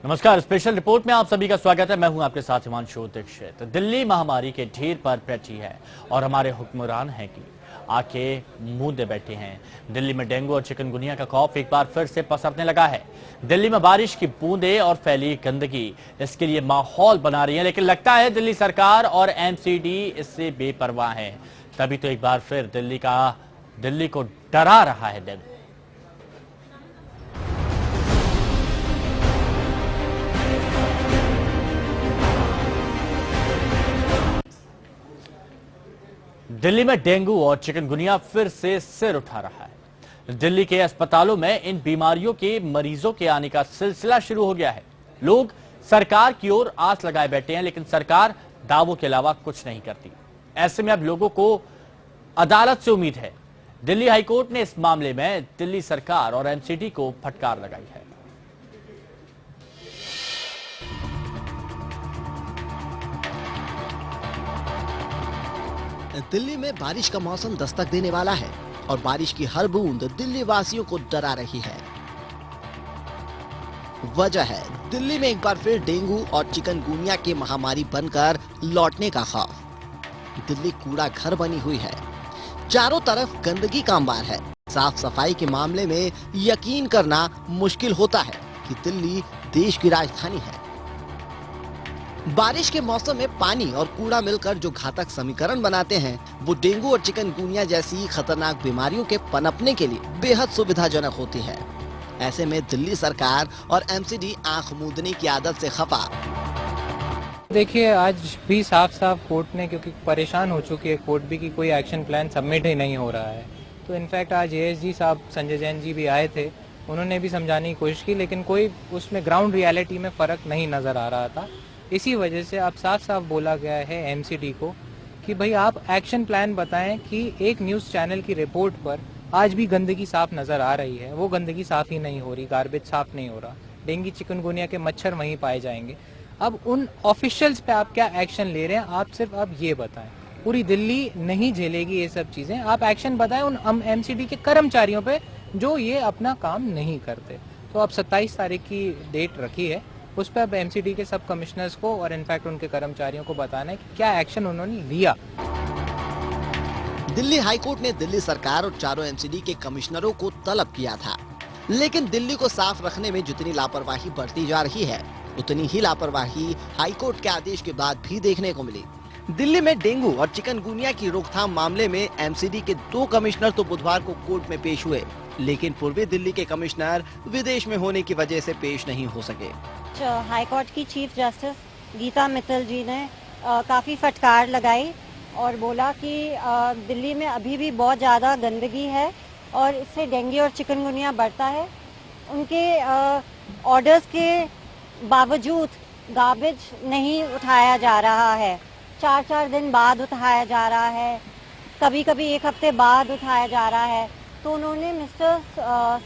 नमस्कार, special report में आप सभी का स्वागत है। मैं हूं आपके साथ हिमांशु दीक्षित। दिल्ली महामारी के ढेर पर बैठी है और हमारे हुक्मरान हैं कि आके मूंदे बैठे हैं। दिल्ली में डेंगू और चिकनगुनिया का खौफ एक बार फिर से पसरने लगा है। दिल्ली में बारिश की बूंदें और फैली गंदगी इसके लिए माहौल बना रही है, लेकिन लगता है दिल्ली सरकार और एमसीडी इससे बेपरवाह है। तभी तो एक बार फिर दिल्ली को डरा रहा है डेंगू। दिल्ली में डेंगू और चिकनगुनिया फिर से सिर उठा रहा है। दिल्ली के अस्पतालों में इन बीमारियों के मरीजों के आने का सिलसिला शुरू हो गया है। लोग सरकार की ओर आस लगाए बैठे हैं, लेकिन सरकार दावों के अलावा कुछ नहीं करती। ऐसे में अब लोगों को अदालत से उम्मीद है। दिल्ली हाईकोर्ट ने इस मामले में दिल्ली सरकार और एमसीडी को फटकार लगाई है। दिल्ली में बारिश का मौसम दस्तक देने वाला है और बारिश की हर बूंद दिल्ली वासियों को डरा रही है। वजह है दिल्ली में एक बार फिर डेंगू और चिकनगुनिया की महामारी बनकर लौटने का खौफ। दिल्ली कूड़ा घर बनी हुई है, चारों तरफ गंदगी का अंबार है। साफ सफाई के मामले में यकीन करना मुश्किल होता है कि दिल्ली देश की राजधानी है। बारिश के मौसम में पानी और कूड़ा मिलकर जो घातक समीकरण बनाते हैं, वो डेंगू और चिकनगुनिया जैसी खतरनाक बीमारियों के पनपने के लिए बेहद सुविधाजनक होती है। ऐसे में दिल्ली सरकार और एमसीडी आंख मूंदने की आदत से खफा। देखिए, आज भी साफ साफ कोर्ट ने, क्योंकि परेशान हो चुकी है कोर्ट भी कि कोई एक्शन प्लान सबमिट ही नहीं हो रहा है, तो इनफैक्ट आज एएसजी साहब संजय जैन जी भी आए थे। उन्होंने भी समझाने की कोशिश की, लेकिन कोई उसमें ग्राउंड रियलिटी में फर्क नहीं नजर आ रहा था। इसी वजह से अब साफ साफ बोला गया है एमसीडी को कि भाई आप एक्शन प्लान बताएं कि एक न्यूज़ चैनल की रिपोर्ट पर आज भी गंदगी साफ नज़र आ रही है, वो गंदगी साफ ही नहीं हो रही, गार्बेज साफ नहीं हो रहा, डेंगू चिकनगुनिया के मच्छर वहीं पाए जाएंगे। अब उन ऑफिशियल्स पे आप क्या एक्शन ले रहे हैं, आप सिर्फ अब ये बताएं। पूरी दिल्ली नहीं झेलेगी ये सब चीज़ें, आप एक्शन बताएं उन एमसीडी के कर्मचारियों पे जो ये अपना काम नहीं करते। तो अब 27 तारीख की डेट रखी है, उस पर अब एमसीडी के सब कमिश्नर्स को और इनफैक्ट उनके कर्मचारियों को बताना है कि क्या एक्शन उन्होंने लिया। दिल्ली हाईकोर्ट ने दिल्ली सरकार और चारों एमसीडी के कमिश्नरों को तलब किया था, लेकिन दिल्ली को साफ रखने में जितनी लापरवाही बरती जा रही है, उतनी ही लापरवाही हाईकोर्ट के आदेश के बाद भी देखने को मिली। दिल्ली में डेंगू और चिकनगुनिया की रोकथाम मामले में एमसीडी के 2 कमिश्नर तो बुधवार को कोर्ट में पेश हुए, लेकिन पूर्वी दिल्ली के कमिश्नर विदेश में होने की वजह से पेश नहीं हो सके। हाई कोर्ट की चीफ जस्टिस गीता मित्तल जी ने काफ़ी फटकार लगाई और बोला कि दिल्ली में अभी भी बहुत ज़्यादा गंदगी है और इससे डेंगू और चिकनगुनिया बढ़ता है। उनके ऑर्डर्स के बावजूद गार्बेज नहीं उठाया जा रहा है, 4-4 दिन बाद उठाया जा रहा है, कभी कभी 1 हफ्ते बाद उठाया जा रहा है। तो उन्होंने मिस्टर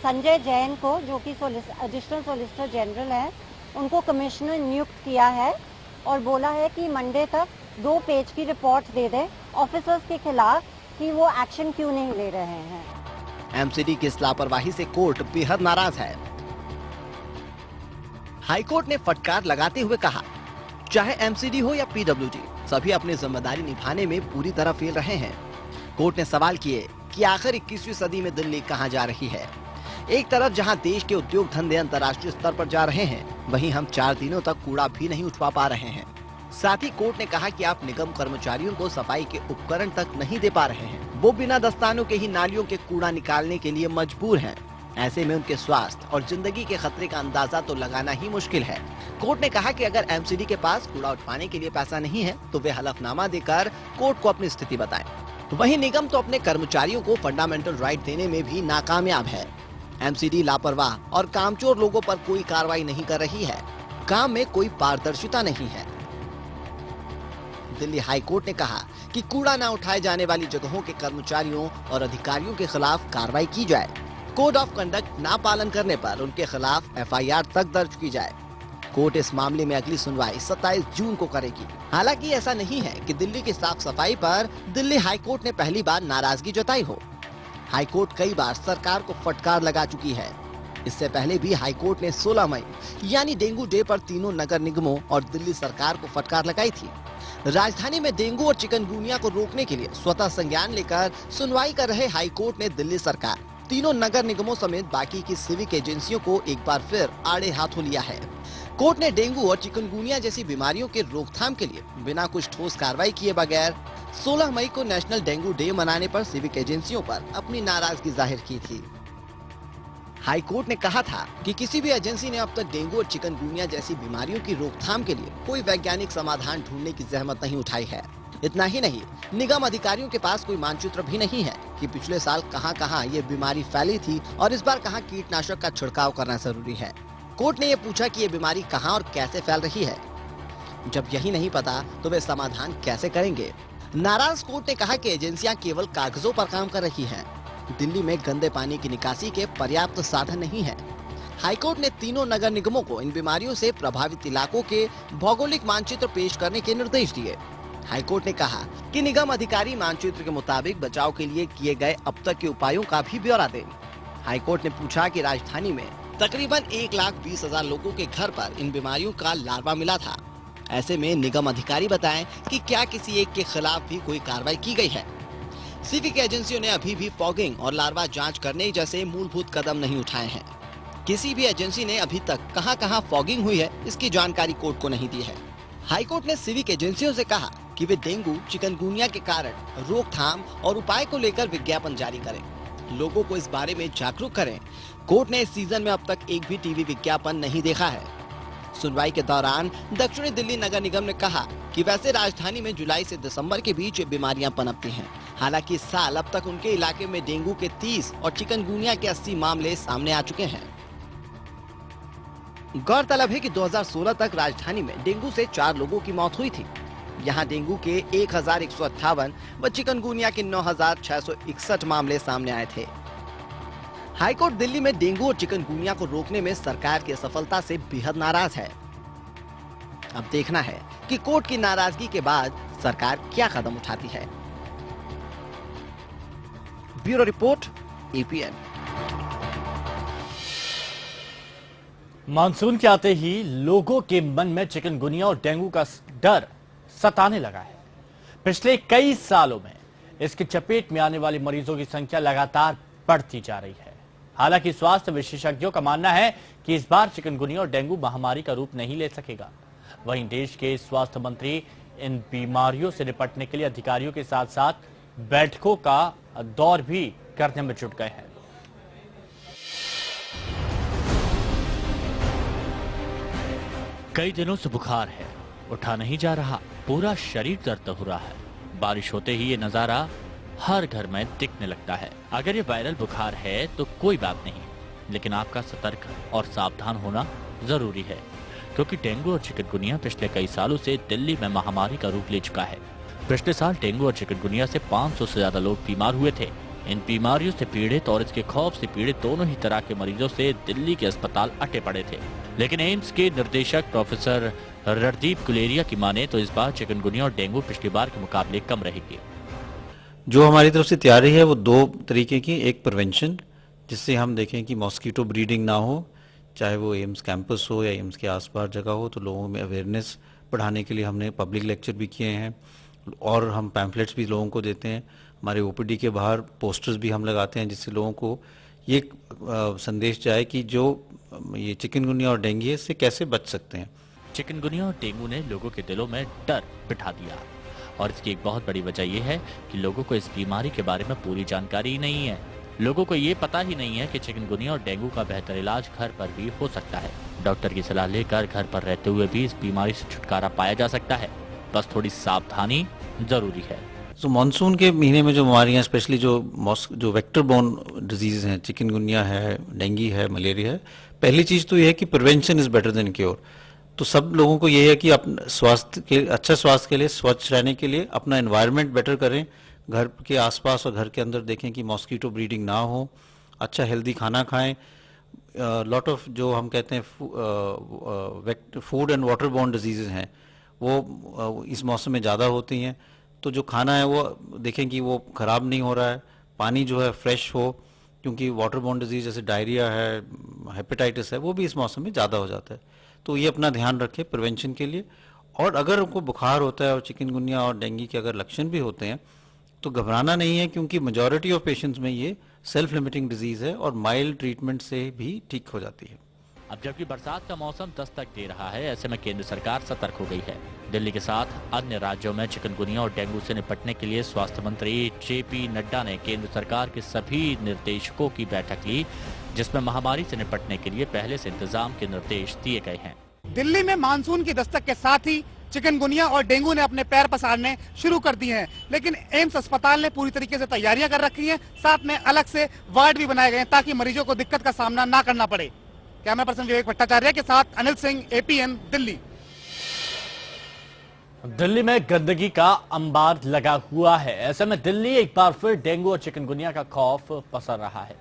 संजय जैन को, जो कि एडिशनल सॉलिसिटर जनरल है, उनको कमिश्नर नियुक्त किया है और बोला है कि मंडे तक 2 पेज की रिपोर्ट दे दें ऑफिसर्स के खिलाफ कि वो एक्शन क्यों नहीं ले रहे हैं। एमसीडी की इस लापरवाही से कोर्ट बेहद नाराज है। हाईकोर्ट ने फटकार लगाते हुए कहा, चाहे एमसीडी हो या पीडब्ल्यूडी, सभी अपनी जिम्मेदारी निभाने में पूरी तरह फेल रहे हैं। कोर्ट ने सवाल किए कि आखिर 21वीं सदी में दिल्ली कहां जा रही है। एक तरफ जहां देश के उद्योग धंधे अंतर्राष्ट्रीय स्तर पर जा रहे हैं, वहीं हम 4 दिनों तक कूड़ा भी नहीं उठवा पा रहे हैं। साथ ही कोर्ट ने कहा कि आप निगम कर्मचारियों को सफाई के उपकरण तक नहीं दे पा रहे हैं, वो बिना दस्तानों के ही नालियों के कूड़ा निकालने के लिए मजबूर हैं। ऐसे में उनके स्वास्थ्य और जिंदगी के खतरे का अंदाजा तो लगाना ही मुश्किल है। कोर्ट ने कहा कि अगर एमसीडी के पास कूड़ा उठवाने के लिए पैसा नहीं है, तो वे हलफनामा देकर कोर्ट को अपनी स्थिति बताएं। वहीं निगम तो अपने कर्मचारियों को फंडामेंटल राइट देने में भी नाकामयाब है। एमसीडी लापरवाह और कामचोर लोगों पर कोई कार्रवाई नहीं कर रही है, काम में कोई पारदर्शिता नहीं है। दिल्ली हाईकोर्ट ने कहा कि कूड़ा न उठाए जाने वाली जगहों के कर्मचारियों और अधिकारियों के खिलाफ कार्रवाई की जाए। कोड ऑफ कंडक्ट ना पालन करने पर उनके खिलाफ एफआईआर तक दर्ज की जाए। कोर्ट इस मामले में अगली सुनवाई 27 जून को करेगी। हालांकि ऐसा नहीं है कि दिल्ली की साफ सफाई पर दिल्ली हाईकोर्ट ने पहली बार नाराजगी जताई हो। हाईकोर्ट कई बार सरकार को फटकार लगा चुकी है। इससे पहले भी हाईकोर्ट ने 16 मई यानी डेंगू डे पर तीनों नगर निगमों और दिल्ली सरकार को फटकार लगाई थी। राजधानी में डेंगू और चिकनगुनिया को रोकने के लिए स्वतः संज्ञान लेकर सुनवाई कर रहे हाईकोर्ट ने दिल्ली सरकार, तीनों नगर निगमों समेत बाकी की सिविक एजेंसियों को एक बार फिर आड़े हाथों लिया है। कोर्ट ने डेंगू और चिकनगुनिया जैसी बीमारियों के रोकथाम के लिए बिना कुछ ठोस कार्रवाई किए बगैर 16 मई को नेशनल डेंगू डे मनाने पर सिविक एजेंसियों पर अपनी नाराजगी जाहिर की थी। हाई कोर्ट ने कहा था कि किसी भी एजेंसी ने अब तक डेंगू और चिकनगुनिया जैसी बीमारियों की रोकथाम के लिए कोई वैज्ञानिक समाधान ढूंढने की जहमत नहीं उठाई है। इतना ही नहीं, निगम अधिकारियों के पास कोई मानचित्र भी नहीं है कि पिछले साल कहां-कहां ये बीमारी फैली थी और इस बार कहां कीटनाशक का छिड़काव करना जरूरी है। कोर्ट ने ये पूछा कि ये बीमारी कहां और कैसे फैल रही है। जब यही नहीं पता तो वे समाधान कैसे करेंगे। नाराज कोर्ट ने कहा कि एजेंसियां केवल कागजों पर काम कर रही हैं। दिल्ली में गंदे पानी की निकासी के पर्याप्त साधन नहीं है। हाईकोर्ट ने तीनों नगर निगमों को इन बीमारियों से प्रभावित इलाकों के भौगोलिक मानचित्र पेश करने के निर्देश दिए। हाईकोर्ट ने कहा कि निगम अधिकारी मानचित्र के मुताबिक बचाव के लिए किए गए अब तक के उपायों का भी ब्यौरा दें। हाईकोर्ट ने पूछा कि राजधानी में तकरीबन 1,20,000 लोगों के घर पर इन बीमारियों का लार्वा मिला था। ऐसे में निगम अधिकारी बताएं कि क्या किसी एक के खिलाफ भी कोई कार्रवाई की गई है। सिविक एजेंसियों ने अभी भी फॉगिंग और लार्वा जांच करने जैसे मूलभूत कदम नहीं उठाए हैं। किसी भी एजेंसी ने अभी तक कहां-कहां फॉगिंग हुई है, इसकी जानकारी कोर्ट को नहीं दी है। हाईकोर्ट ने सिविक एजेंसियों से कहा कि वे डेंगू चिकनगुनिया के कारण रोकथाम और उपाय को लेकर विज्ञापन जारी करें, लोगों को इस बारे में जागरूक करें। कोर्ट ने इस सीजन में अब तक एक भी टीवी विज्ञापन नहीं देखा है। सुनवाई के दौरान दक्षिणी दिल्ली नगर निगम ने कहा कि वैसे राजधानी में जुलाई से दिसंबर के बीच बीमारियां पनपती हैं। हालांकि इस साल अब तक उनके इलाके में डेंगू के 30 और चिकनगुनिया के 80 मामले सामने आ चुके हैं। गौरतलब है कि 2016 तक राजधानी में डेंगू से 4 लोगों की मौत हुई थी। यहाँ डेंगू के 1,158 व चिकनगुनिया के 9,661 मामले सामने आए थे। हाईकोर्ट दिल्ली में डेंगू और चिकनगुनिया को रोकने में सरकार की असफलता से बेहद नाराज है। अब देखना है कि कोर्ट की नाराजगी के बाद सरकार क्या कदम उठाती है। Bureau report, APN. मानसून के आते ही लोगों के मन में चिकनगुनिया और डेंगू का डर सताने लगा है। पिछले कई सालों में इसकी चपेट में आने वाले मरीजों की संख्या लगातार बढ़ती जा रही है। हालांकि स्वास्थ्य विशेषज्ञों का मानना है कि इस बार चिकनगुनिया और डेंगू महामारी का रूप नहीं ले सकेगा। वहीं देश के स्वास्थ्य मंत्री इन बीमारियों से निपटने के लिए अधिकारियों के साथ साथ बैठकों का दौर भी करने में जुट गए हैं। कई दिनों से बुखार है, उठा नहीं जा रहा, पूरा शरीर दर्द हो रहा है। बारिश होते ही ये नजारा हर घर में दिखने लगता है। अगर ये वायरल बुखार है तो कोई बात नहीं, लेकिन आपका सतर्क और सावधान होना जरूरी है, क्योंकि डेंगू और चिकनगुनिया पिछले कई सालों से दिल्ली में महामारी का रूप ले चुका है। पिछले साल डेंगू और चिकनगुनिया से 500 से ज्यादा लोग बीमार हुए थे। इन बीमारियों से पीड़ित और इसके खौफ से पीड़ित दोनों ही तरह के मरीजों से दिल्ली के अस्पताल अटे पड़े थे। लेकिन एम्स के निर्देशक प्रोफेसर रणदीप गुलेरिया की माने तो इस बार चिकनगुनिया और डेंगू पिछली बार के मुकाबले कम रहेगी। जो हमारी तरफ से तैयारी है वो 2 तरीके की, एक प्रिवेंशन, जिससे हम देखें कि मॉस्किटो ब्रीडिंग ना हो, चाहे वो एम्स कैंपस हो या एम्स के आसपास जगह हो, तो लोगों में अवेयरनेस बढ़ाने के लिए हमने पब्लिक लेक्चर भी किए हैं और हम पैम्फलेट्स भी लोगों को देते हैं। हमारे ओपीडी के बाहर पोस्टर्स भी हम लगाते हैं, जिससे लोगों को ये संदेश जाए कि जो ये चिकनगुनिया और डेंगू से कैसे बच सकते हैं। चिकनगुनिया और डेंगू ने लोगों के दिलों में डर बिठा दिया और इसकी एक बहुत बड़ी वजह यह है कि लोगों को इस बीमारी के बारे में पूरी जानकारी ही नहीं है। लोगों को ये पता ही नहीं है कि चिकनगुनिया और डेंगू का बेहतर इलाज घर पर भी हो सकता है। डॉक्टर की सलाह लेकर घर पर रहते हुए भी इस बीमारी से छुटकारा पाया जा सकता है, बस थोड़ी सावधानी जरूरी है। तो मानसून के महीने में जो बीमारियां, स्पेशली जो वेक्टर बोर्न डिजीज हैं, चिकनगुनिया है, डेंगू है, मलेरिया है, पहली चीज तो यह है कि prevention is better than cure. तो सब लोगों को ये है कि अपने अच्छा स्वास्थ्य के लिए, स्वच्छ रहने के लिए अपना एनवायरनमेंट बेटर करें। घर के आसपास और घर के अंदर देखें कि मॉस्किटो ब्रीडिंग ना हो, अच्छा हेल्दी खाना खाएं। लॉट ऑफ जो हम कहते हैं food and water borne diseases हैं वो इस मौसम में ज़्यादा होती हैं। तो जो खाना है वो देखें कि वो ख़राब नहीं हो रहा है, पानी जो है फ्रेश हो, क्योंकि वाटर बोर्न डिजीज जैसे डायरिया है, हेपेटाइटिस है वो भी इस मौसम में ज़्यादा हो जाता है। तो ये अपना ध्यान रखें प्रिवेंशन के लिए। और अगर उनको बुखार होता है और चिकनगुनिया और डेंगू के अगर लक्षण भी होते हैं तो घबराना नहीं है, क्योंकि मेजॉरिटी ऑफ पेशेंट्स में ये सेल्फ लिमिटिंग डिजीज है और माइल्ड ट्रीटमेंट से भी ठीक हो जाती है। अब जबकि बरसात का मौसम दस्तक दे रहा है, ऐसे में केंद्र सरकार सतर्क हो गई है। दिल्ली के साथ अन्य राज्यों में चिकनगुनिया और डेंगू से निपटने के लिए स्वास्थ्य मंत्री जेपी नड्डा ने केंद्र सरकार के सभी निर्देशकों की बैठक ली, जिसमें महामारी से निपटने के लिए पहले से इंतजाम के निर्देश दिए गए हैं। दिल्ली में मानसून की दस्तक के साथ ही चिकनगुनिया और डेंगू ने अपने पैर पसारने शुरू कर दिए हैं, लेकिन एम्स अस्पताल ने पूरी तरीके से तैयारियां कर रखी हैं। साथ में अलग से वार्ड भी बनाए गए हैं ताकि मरीजों को दिक्कत का सामना ना करना पड़े। कैमरा पर्सन विवेक भट्टाचार्य के साथ अनिल सिंह, एपीएन दिल्ली। दिल्ली में गंदगी का अंबार लगा हुआ है, ऐसे में दिल्ली एक बार फिर डेंगू और चिकनगुनिया का खौफ पसर रहा है।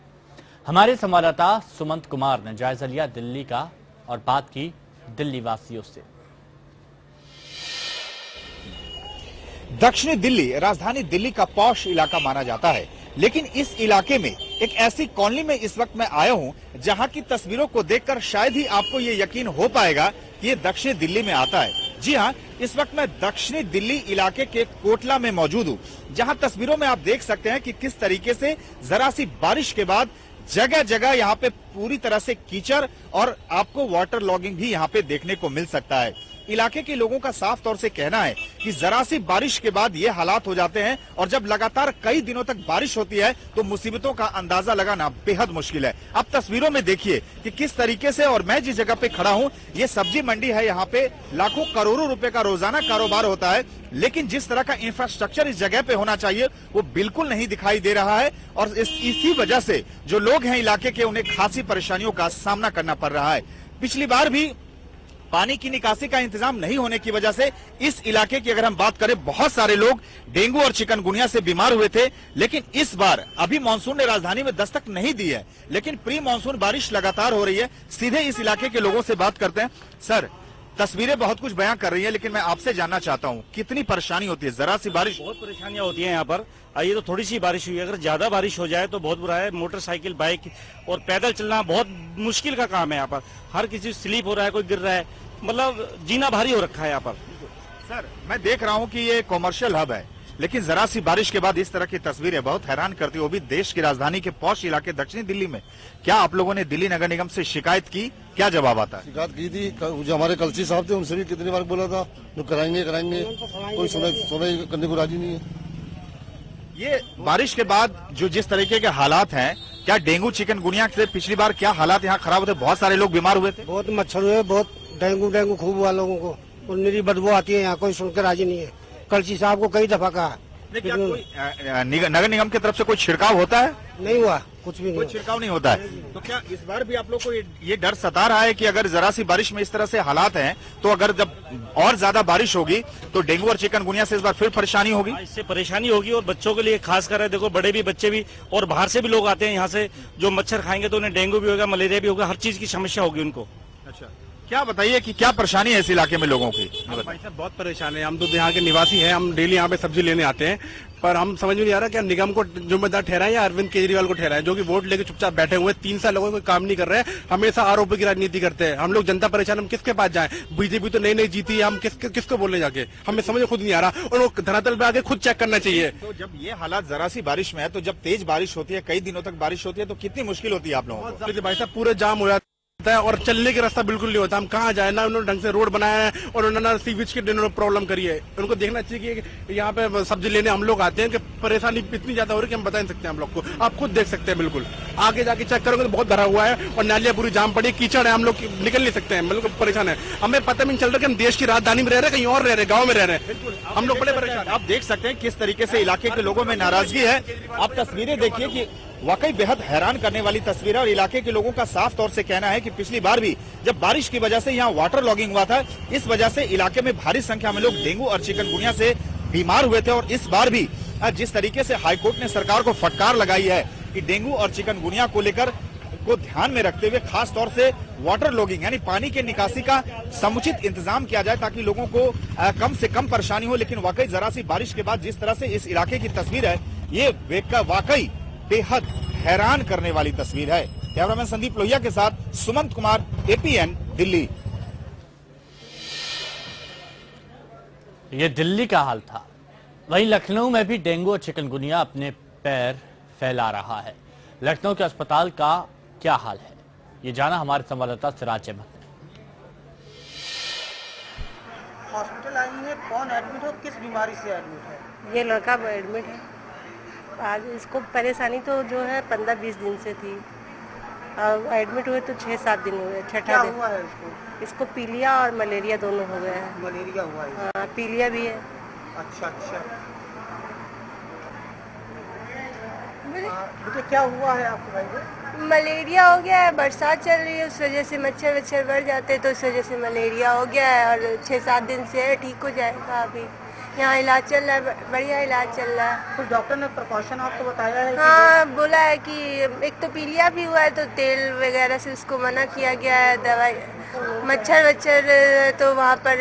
हमारे संवाददाता सुमंत कुमार ने जायजा लिया दिल्ली का और बात की दिल्ली वासियों से। दक्षिणी दिल्ली राजधानी दिल्ली का पॉश इलाका माना जाता है, लेकिन इस इलाके में एक ऐसी कॉलोनी में इस वक्त मैं आया हूं जहां की तस्वीरों को देखकर शायद ही आपको ये यकीन हो पाएगा कि ये दक्षिणी दिल्ली में आता है। जी हां, इस वक्त मैं दक्षिणी दिल्ली इलाके के कोटला में मौजूद हूं, जहां तस्वीरों में आप देख सकते हैं कि किस तरीके से जरा सी बारिश के बाद जगह जगह यहाँ पे पूरी तरह से कीचड़ और आपको वाटर लॉगिंग भी यहाँ पे देखने को मिल सकता है। इलाके के लोगों का साफ तौर से कहना है कि जरा सी बारिश के बाद ये हालात हो जाते हैं और जब लगातार कई दिनों तक बारिश होती है तो मुसीबतों का अंदाजा लगाना बेहद मुश्किल है। अब तस्वीरों में देखिए कि किस तरीके से, और मैं जिस जगह पे खड़ा हूँ ये सब्जी मंडी है, यहाँ पे लाखों करोड़ों रुपए का रोजाना कारोबार होता है, लेकिन जिस तरह का इंफ्रास्ट्रक्चर इस जगह पे होना चाहिए वो बिल्कुल नहीं दिखाई दे रहा है और इसी वजह से जो लोग हैं इलाके के उन्हें खासी परेशानियों का सामना करना पड़ रहा है। पिछली बार भी पानी की निकासी का इंतजाम नहीं होने की वजह से इस इलाके की अगर हम बात करें बहुत सारे लोग डेंगू और चिकनगुनिया से बीमार हुए थे, लेकिन इस बार अभी मानसून ने राजधानी में दस्तक नहीं दी है, लेकिन प्री मानसून बारिश लगातार हो रही है। सीधे इस इलाके के लोगों से बात करते हैं। सर, तस्वीरें बहुत कुछ बयां कर रही है, लेकिन मैं आपसे जानना चाहता हूं कितनी परेशानी होती है? जरा सी बारिश बहुत परेशानियां होती हैं यहाँ पर। ये तो थोड़ी सी बारिश हुई है, अगर ज्यादा बारिश हो जाए तो बहुत बुरा है। मोटरसाइकिल, बाइक और पैदल चलना बहुत मुश्किल का काम है। यहाँ पर हर किसी स्लिप हो रहा है, कोई गिर रहा है, मतलब जीना भारी हो रखा है यहाँ पर। सर, मैं देख रहा हूँ कि ये कॉमर्शियल हब है, लेकिन जरा सी बारिश के बाद इस तरह की तस्वीरें बहुत हैरान करती है, वो भी देश की राजधानी के पॉश इलाके दक्षिणी दिल्ली में। क्या आप लोगों ने दिल्ली नगर निगम से शिकायत की? क्या जवाब आता है? शिकायत की थी, जो हमारे कलसी साहब थे उनसे भी कितनी बार बोला था जो कराएंगे, कोई सुनाई करने को राजी नहीं है। ये बारिश के बाद जो जिस तरीके के हालात हैं, क्या डेंगू चिकनगुनिया से पिछली बार क्या हालात यहाँ खराब होते? बहुत सारे लोग बीमार हुए थे। बहुत मच्छर हुए, बहुत डेंगू खूब हुआ लोगों को, और मेरी बदबू आती है यहाँ, कोई सुनकर राजी नहीं है। कलसी साहब को कई दफा कहा। क्या कोई नगर निगम की तरफ से कोई छिड़काव होता है? नहीं हुआ, कुछ भी नहीं, कोई छिड़काव नहीं होता है। तो क्या इस बार भी आप लोग को ये डर सता रहा है कि अगर जरा सी बारिश में इस तरह से हालात हैं तो अगर जब और ज्यादा बारिश होगी तो डेंगू और चिकनगुनिया से इस बार फिर परेशानी होगी? इससे परेशानी होगी, और बच्चों के लिए खास कर देखो, बड़े भी बच्चे भी और बाहर से भी लोग आते हैं यहाँ से, जो मच्छर खाएंगे तो उन्हें डेंगू भी होगा, मलेरिया भी होगा, हर चीज की समस्या होगी उनको। अच्छा, क्या बताइए कि क्या परेशानी है इस इलाके में लोगों की? भाई साहब बहुत परेशान है, हम तो यहाँ के निवासी हैं, हम डेली यहाँ पे सब्जी लेने आते हैं, पर हम समझ में नहीं आ रहा क्या निगम को जिम्मेदार ठहराएं या अरविंद केजरीवाल को ठहराएं, जो कि वोट लेके चुपचाप बैठे हुए 3 साल लोगों कोई काम नहीं कर रहे हैं, हमेशा आरोपों की राजनीति करते हैं। हम लोग जनता परेशान, हम किसके पास जाएं? बीजेपी तो नई जीती है, हम किसको बोलने जाके, हमें समझ खुद नहीं आ रहा, और वो धरातल पे आके खुद चेक करना चाहिए। तो जब ये हालात जरा सी बारिश में है, तो जब तेज बारिश होती है, कई दिनों तक बारिश होती है, तो कितनी मुश्किल होती है आप लोगों को? भाई साहब पूरे जाम हो जाता है और चलने का रास्ता बिल्कुल नहीं होता। हम कहाँ जाए, ना उन्होंने ढंग से रोड बनाया है और उन्होंने सीवेज की प्रॉब्लम करी है। उनको देखना चाहिए कि यहाँ पे सब्जी लेने हम लोग आते हैं कि परेशानी इतनी ज्यादा हो रही है कि हम बता नहीं सकते। हम लोग को आप खुद देख सकते हैं, बिल्कुल आगे जाके चेक करोगे तो बहुत भरा हुआ है और नालियां पूरी जाम पड़ी, कीचड़ है, हम लोग निकल नहीं सकते हैं, मतलब परेशान है। हमें पता नहीं चल रहा कि हम देश की राजधानी में रह रहे हैं, कहीं और रह रहे, गाँव में रह रहे हैं, हम लोग बड़े परेशान। आप देख सकते हैं किस तरीके से इलाके के लोगों में नाराजगी है। आप तस्वीरें देखिए कि वाकई बेहद हैरान करने वाली तस्वीर है, और इलाके के लोगों का साफ तौर से कहना है कि पिछली बार भी जब बारिश की वजह से यहाँ वाटर लॉगिंग हुआ था, इस वजह से इलाके में भारी संख्या में लोग डेंगू और चिकनगुनिया से बीमार हुए थे। और इस बार भी जिस तरीके से हाईकोर्ट ने सरकार को फटकार लगाई है कि डेंगू और चिकनगुनिया को लेकर को ध्यान में रखते हुए खास तौर से वाटर लॉगिंग यानी पानी के निकासी का समुचित इंतजाम किया जाए ताकि लोगों को कम से कम परेशानी हो। लेकिन वाकई जरा सी बारिश के बाद जिस तरह से इस इलाके की तस्वीर है, ये वाकई बेहद हैरान करने वाली तस्वीर है। कैमरामैन संदीप लोहिया के साथ सुमंत कुमार, APN, दिल्ली। ये दिल्ली का हाल था। वहीं लखनऊ में भी डेंगू और चिकनगुनिया अपने पैर फैला रहा है। लखनऊ के अस्पताल का क्या हाल है, ये जाना हमारे संवाददाता सिराज अहमद ने। हॉस्पिटल आई है, कौन एडमिट हो, किस बीमारी से एडमिट है? ये लड़का एडमिट है। आज इसको परेशानी तो जो है 15-20 दिन से थी। एडमिट हुए तो 6-7 दिन हुए, छठा दिन। हुआ है इसको? इसको पीलिया और मलेरिया दोनों हो गया है। मलेरिया हुआ है? हाँ, पीलिया भी है। अच्छा अच्छा। बेटे क्या हुआ है आपके भाई को? मलेरिया हो गया है, बरसात चल रही है उस वजह से मच्छर वच्छर बढ़ जाते हैं, तो उस वजह से मलेरिया हो गया है और 6-7 दिन से ठीक हो जाएगा। अभी यहाँ इलाज चल रहा है, बढ़िया इलाज चल रहा है। कुछ डॉक्टर ने प्रिकॉशन आपको बताया है? हाँ, बोला है कि एक तो पीलिया भी हुआ है तो तेल वगैरह से उसको मना किया गया है। दवाई मच्छर वच्छर तो वहाँ पर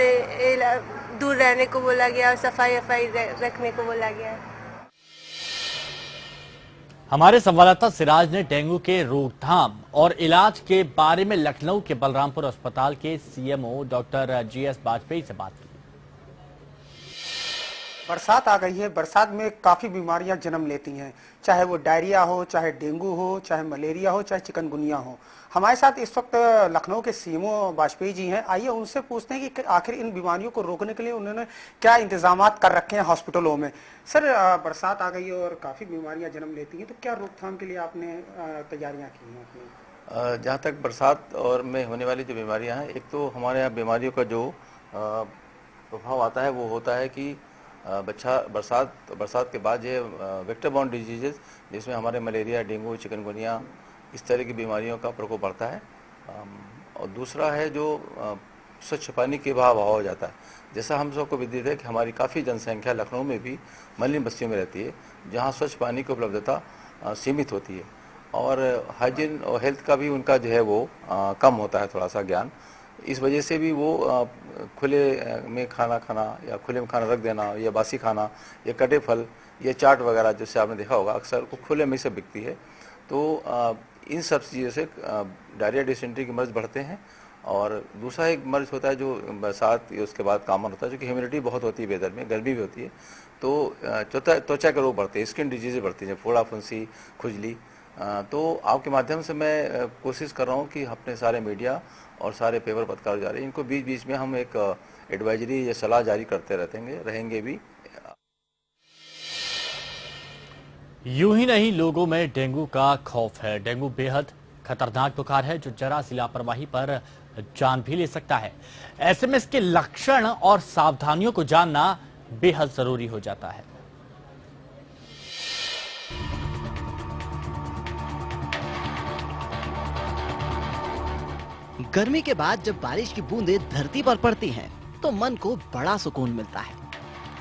दूर रहने को बोला गया और सफाई रखने को बोला गया है। हमारे संवाददाता सिराज ने डेंगू के रोकथाम और इलाज के बारे में लखनऊ के बलरामपुर अस्पताल के CMO डॉक्टर GS वाजपेयी से बात की। बरसात आ गई है, बरसात में काफी बीमारियां जन्म लेती हैं, चाहे वो डायरिया हो, चाहे डेंगू हो, चाहे मलेरिया हो, चाहे चिकनगुनिया हो। हमारे साथ इस वक्त लखनऊ के CMO वाजपेयी जी हैं। आइए उनसे पूछते हैं कि आखिर इन बीमारियों को रोकने के लिए उन्होंने क्या इंतजामात कर रखे हैं हॉस्पिटलों में। सर, बरसात आ गई है और काफी बीमारियां जन्म लेती हैं, तो क्या रोकथाम के लिए आपने तैयारियां की हैं? जहाँ तक बरसात और में होने वाली जो बीमारियां हैं, एक तो हमारे यहाँ बीमारियों का जो प्रभाव आता है वो होता है कि बरसात के बाद ये वेक्टर बॉर्न डिजीजेस, जिसमें हमारे मलेरिया, डेंगू, चिकनगुनिया, इस तरह की बीमारियों का प्रकोप बढ़ता है। और दूसरा है जो स्वच्छ पानी के अभाव हो जाता है। जैसा हम सबको विदित है कि हमारी काफ़ी जनसंख्या लखनऊ में भी मलिन बस्तियों में रहती है, जहाँ स्वच्छ पानी की उपलब्धता सीमित होती है और हाइजीन और हेल्थ का भी उनका जो है वो कम होता है थोड़ा सा ज्ञान। इस वजह से भी वो खुले में खाना खाना या खुले में खाना रख देना या बासी खाना या कटे फल या चाट वगैरह, जैसे आपने देखा होगा अक्सर वो खुले में से बिकती है। तो इन सब चीज़ों से डायरिया, डिसेंट्री के मर्ज बढ़ते हैं। और दूसरा एक मर्ज होता है जो बरसात या उसके बाद कॉमन होता है, जो कि ह्यूमिडिटी बहुत होती है वेदर में, गर्मी भी होती है, तो त्वचा के रोग बढ़ते हैं, स्किन डिजीज़ बढ़ती हैं, फोड़ा, फुंसी, खुजली। तो आपके माध्यम से मैं कोशिश कर रहा हूँ कि अपने सारे मीडिया और सारे पेपर पत्रकार जा रहे हैं, इनको बीच बीच में हम एक एडवाइजरी या सलाह जारी करते रहेंगे भी। यूं ही नहीं, लोगों में डेंगू का खौफ है। डेंगू बेहद खतरनाक बुखार है जो जरा सी लापरवाही पर जान भी ले सकता है। ऐसे में इसके लक्षण और सावधानियों को जानना बेहद जरूरी हो जाता है। गर्मी के बाद जब बारिश की बूंदें धरती पर पड़ती हैं, तो मन को बड़ा सुकून मिलता है।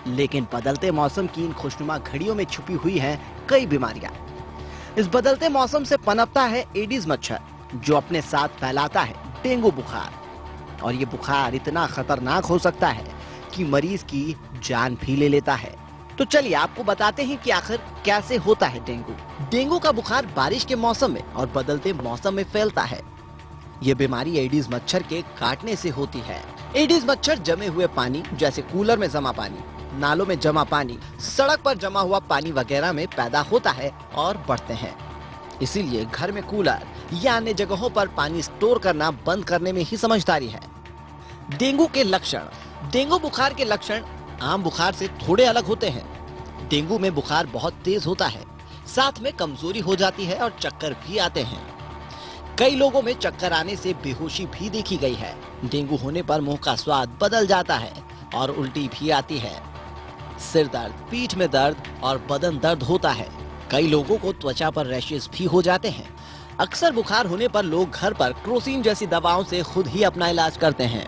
लेकिन बदलते मौसम की इन खुशनुमा घड़ियों में छुपी हुई हैं कई बीमारियां। इस बदलते मौसम से पनपता है एडिस मच्छर, जो अपने साथ फैलाता है डेंगू बुखार। और ये बुखार इतना खतरनाक हो सकता है कि मरीज की जान भी ले लेता है। तो चलिए आपको बताते हैं कि आखिर कैसे होता है डेंगू। डेंगू का बुखार बारिश के मौसम में और बदलते मौसम में फैलता है। ये बीमारी एडिस मच्छर के काटने से होती है। एडिस मच्छर जमे हुए पानी, जैसे कूलर में जमा पानी, नालों में जमा पानी, सड़क पर जमा हुआ पानी वगैरह में पैदा होता है और बढ़ते हैं। इसीलिए घर में कूलर या अन्य जगहों पर पानी स्टोर करना बंद करने में ही समझदारी है। डेंगू के लक्षण। डेंगू बुखार के लक्षण आम बुखार से थोड़े अलग होते हैं। डेंगू में बुखार बहुत तेज होता है, साथ में कमजोरी हो जाती है और चक्कर भी आते हैं। कई लोगों में चक्कर आने से बेहोशी भी देखी गई है। डेंगू होने पर मुंह का स्वाद बदल जाता है और उल्टी भी आती है। सिर दर्द, पीठ में दर्द और बदन दर्द होता है। कई लोगों को त्वचा पर रैशेस भी हो जाते हैं। अक्सर बुखार होने पर लोग घर पर क्रोसिन जैसी दवाओं से खुद ही अपना इलाज करते हैं।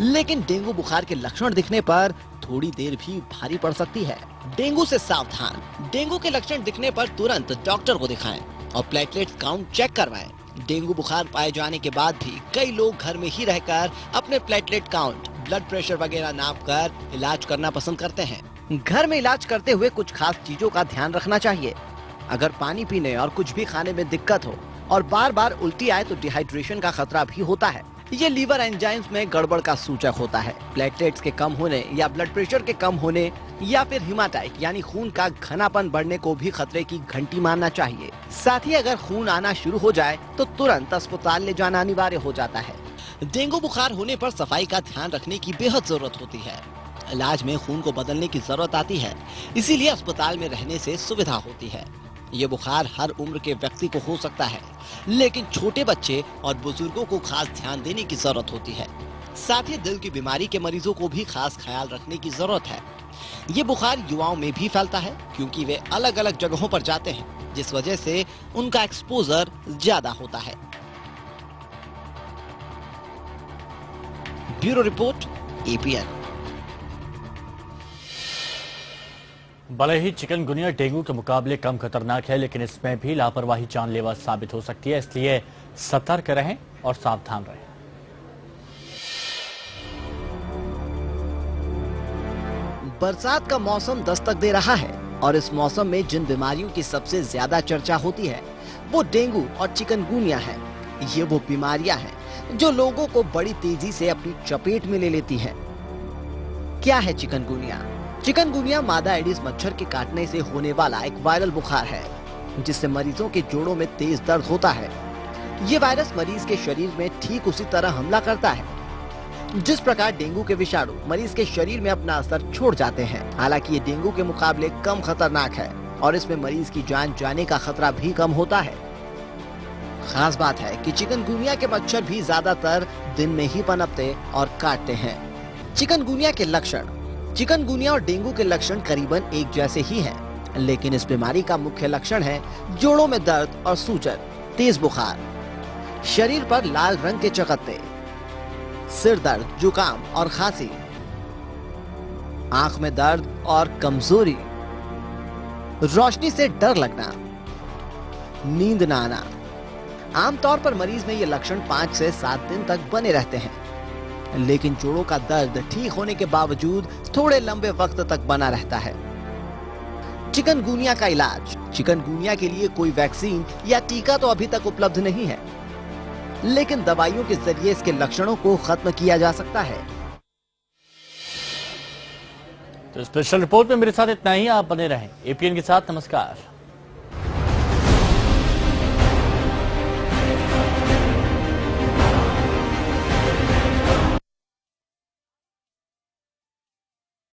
लेकिन डेंगू बुखार के लक्षण दिखने पर थोड़ी देर भी भारी पड़ सकती है। डेंगू से सावधान। डेंगू के लक्षण दिखने पर तुरंत डॉक्टर को दिखाएं और प्लेटलेट काउंट चेक करवाएं। डेंगू बुखार पाए जाने के बाद भी कई लोग घर में ही रहकर अपने प्लेटलेट काउंट, ब्लड प्रेशर वगैरह नापकर इलाज करना पसंद करते हैं। घर में इलाज करते हुए कुछ खास चीजों का ध्यान रखना चाहिए। अगर पानी पीने और कुछ भी खाने में दिक्कत हो और बार बार उल्टी आए तो डिहाइड्रेशन का खतरा भी होता है। ये लीवर एंजाइम्स में गड़बड़ का सूचक होता है। प्लेटलेट्स के कम होने या ब्लड प्रेशर के कम होने या फिर हिमाटाइट यानी खून का घनापन बढ़ने को भी खतरे की घंटी मारना चाहिए। साथ ही अगर खून आना शुरू हो जाए तो तुरंत अस्पताल ले जाना अनिवार्य हो जाता है। डेंगू बुखार होने पर सफाई का ध्यान रखने की बेहद जरूरत होती है। इलाज में खून को बदलने की जरूरत आती है, इसीलिए अस्पताल में रहने से सुविधा होती है। ये बुखार हर उम्र के व्यक्ति को हो सकता है, लेकिन छोटे बच्चे और बुजुर्गों को खास ध्यान देने की जरूरत होती है। साथ ही दिल की बीमारी के मरीजों को भी खास ख्याल रखने की जरूरत है। ये बुखार युवाओं में भी फैलता है क्योंकि वे अलग अलग जगहों पर जाते हैं, जिस वजह से उनका एक्सपोजर ज्यादा होता है। Bureau report, APN. भले ही चिकनगुनिया डेंगू के मुकाबले कम खतरनाक है, लेकिन इसमें भी लापरवाही जानलेवा साबित हो सकती है, इसलिए सतर्क रहें और सावधान रहें। बरसात का मौसम दस्तक दे रहा है और इस मौसम में जिन बीमारियों की सबसे ज्यादा चर्चा होती है वो डेंगू और चिकनगुनिया है। ये वो बीमारियां हैं जो लोगों को बड़ी तेजी से अपनी चपेट में ले लेती हैं। क्या है चिकनगुनिया? चिकनगुनिया मादा एडिस मच्छर के काटने से होने वाला एक वायरल बुखार है, जिससे मरीजों के जोड़ों में तेज दर्द होता है। ये वायरस मरीज के शरीर में ठीक उसी तरह हमला करता है जिस प्रकार डेंगू के विषाणु मरीज के शरीर में अपना असर छोड़ जाते हैं। हालांकि ये डेंगू के मुकाबले कम खतरनाक है और इसमें मरीज की जान जाने का खतरा भी कम होता है। खास बात है कि चिकनगुनिया के मच्छर भी ज्यादातर दिन में ही पनपते और काटते हैं। चिकनगुनिया के लक्षण। चिकनगुनिया और डेंगू के लक्षण करीबन एक जैसे ही हैं, लेकिन इस बीमारी का मुख्य लक्षण है जोड़ों में दर्द और सूजन, तेज बुखार, शरीर पर लाल रंग के चकत्ते, सिर दर्द, जुकाम और खांसी, आंख में दर्द और कमजोरी, रोशनी से डर लगना, नींद न आना। आमतौर पर मरीज में ये लक्षण 5 से 7 दिन तक बने रहते हैं, लेकिन जोड़ों का दर्द ठीक होने के बावजूद थोड़े लंबे वक्त तक बना रहता है। चिकनगुनिया का इलाज। चिकनगुनिया के लिए कोई वैक्सीन या टीका तो अभी तक उपलब्ध नहीं है, लेकिन दवाइयों के जरिए इसके लक्षणों को खत्म किया जा सकता है। तो स्पेशल रिपोर्ट में मेरे साथ इतना ही। आप बने रहें एपीएन के साथ। नमस्कार।